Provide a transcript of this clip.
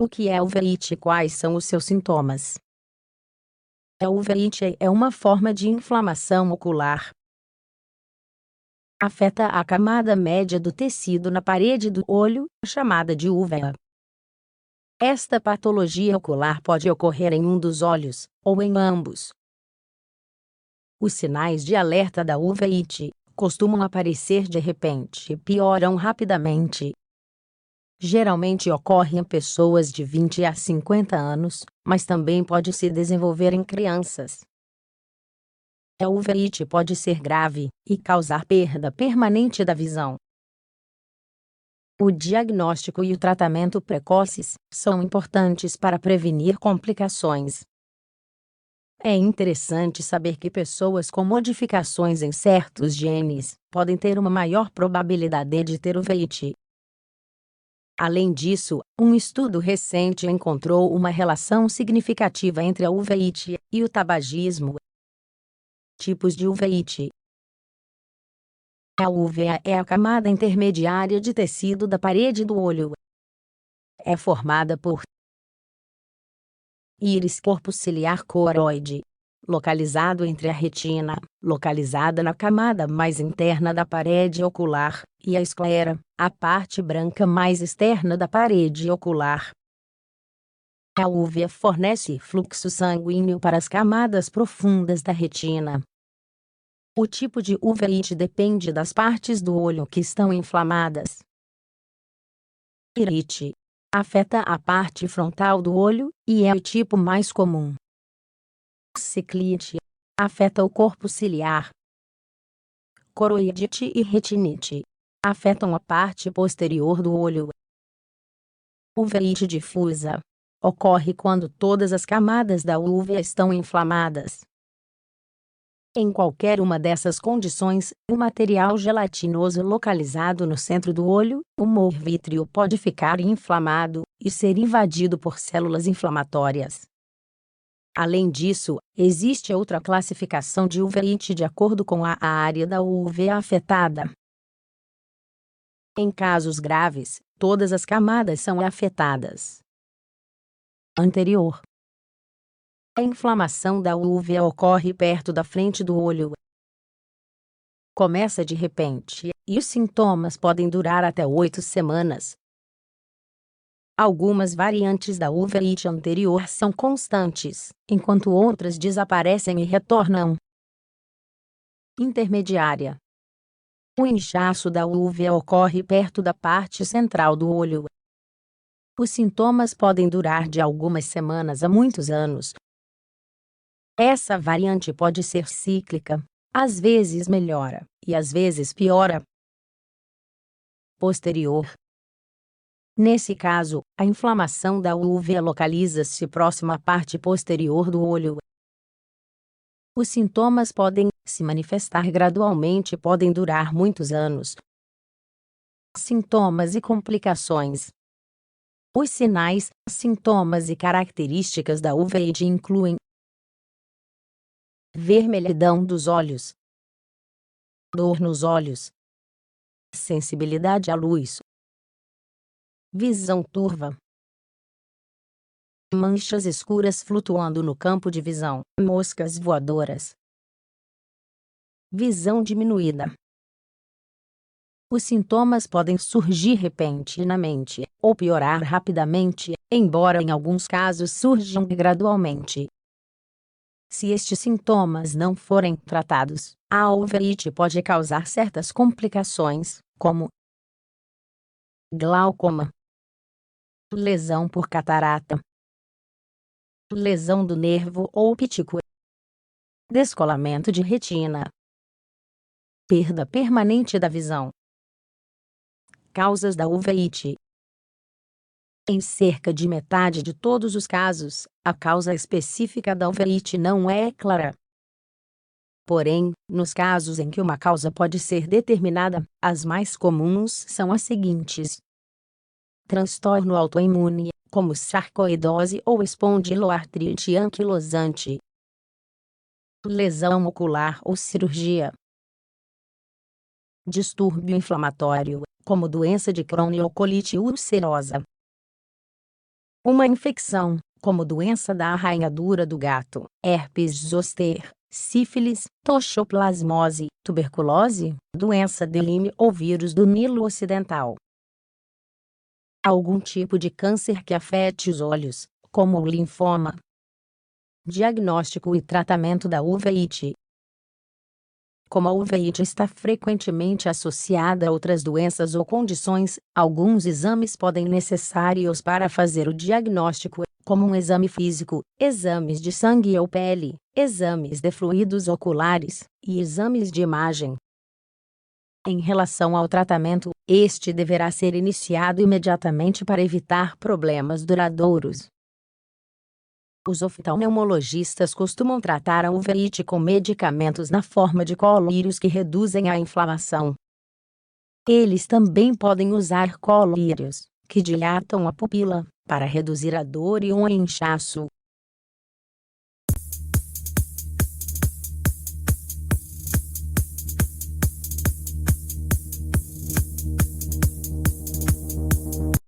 O que é uveíte e quais são os seus sintomas? A uveíte é uma forma de inflamação ocular. Afeta a camada média do tecido na parede do olho, chamada de uvea. Esta patologia ocular pode ocorrer em um dos olhos, ou em ambos. Os sinais de alerta da uveíte costumam aparecer de repente e pioram rapidamente. Geralmente ocorre em pessoas de 20 a 50 anos, mas também pode se desenvolver em crianças. A uveíte pode ser grave e causar perda permanente da visão. O diagnóstico e o tratamento precoces são importantes para prevenir complicações. É interessante saber que pessoas com modificações em certos genes podem ter uma maior probabilidade de ter uveíte. Além disso, um estudo recente encontrou uma relação significativa entre a uveíte e o tabagismo. Tipos de uveíte. A uvea é a camada intermediária de tecido da parede do olho. É formada por íris corpo ciliar coroide, localizado entre a retina, localizada na camada mais interna da parede ocular, e a esclera, a parte branca mais externa da parede ocular. A uvea fornece fluxo sanguíneo para as camadas profundas da retina. O tipo de uveíte depende das partes do olho que estão inflamadas. Irite afeta a parte frontal do olho, e é o tipo mais comum. Ciclite afeta o corpo ciliar. Coroidite e retinite afetam a parte posterior do olho. Uveíte difusa ocorre quando todas as camadas da uvea estão inflamadas. Em qualquer uma dessas condições, o material gelatinoso localizado no centro do olho, o humor vítreo, pode ficar inflamado e ser invadido por células inflamatórias. Além disso, existe outra classificação de uveíte de acordo com a área da uvea afetada. Em casos graves, todas as camadas são afetadas. Anterior. A inflamação da uvea ocorre perto da frente do olho. Começa de repente, e os sintomas podem durar até 8 semanas. Algumas variantes da uveíte anterior são constantes, enquanto outras desaparecem e retornam. Intermediária. O inchaço da uvea ocorre perto da parte central do olho. Os sintomas podem durar de algumas semanas a muitos anos. Essa variante pode ser cíclica, às vezes melhora, e às vezes piora. Posterior. Nesse caso, a inflamação da uvea localiza-se próxima à parte posterior do olho. Os sintomas podem se manifestar gradualmente e podem durar muitos anos. Sintomas e complicações. Os sinais, sintomas e características da uveíte incluem vermelhidão dos olhos, dor nos olhos, sensibilidade à luz, visão turva, manchas escuras flutuando no campo de visão, moscas voadoras, visão diminuída. Os sintomas podem surgir repentinamente ou piorar rapidamente, embora em alguns casos surjam gradualmente. Se estes sintomas não forem tratados, a uveíte pode causar certas complicações, como glaucoma, lesão por catarata, lesão do nervo óptico, descolamento de retina, perda permanente da visão. Causas da uveíte. Em cerca de metade de todos os casos, a causa específica da uveíte não é clara. Porém, nos casos em que uma causa pode ser determinada, as mais comuns são as seguintes: transtorno autoimune, como sarcoidose ou espondiloartrite anquilosante, lesão ocular ou cirurgia, distúrbio inflamatório, como doença de Crohn ou colite ulcerosa, Uma infecção, como doença da arranhadura do gato, herpes zoster, sífilis, toxoplasmose, tuberculose, doença de Lyme ou vírus do Nilo Ocidental. Algum tipo de câncer que afete os olhos, como o linfoma. Diagnóstico e tratamento da uveíte. Como a uveíte está frequentemente associada a outras doenças ou condições, alguns exames podem necessários para fazer o diagnóstico, como um exame físico, exames de sangue ou pele, exames de fluidos oculares e exames de imagem. Em relação ao tratamento, este deverá ser iniciado imediatamente para evitar problemas duradouros. Os oftalmologistas costumam tratar a uveíte com medicamentos na forma de colírios que reduzem a inflamação. Eles também podem usar colírios, que dilatam a pupila, para reduzir a dor e o inchaço.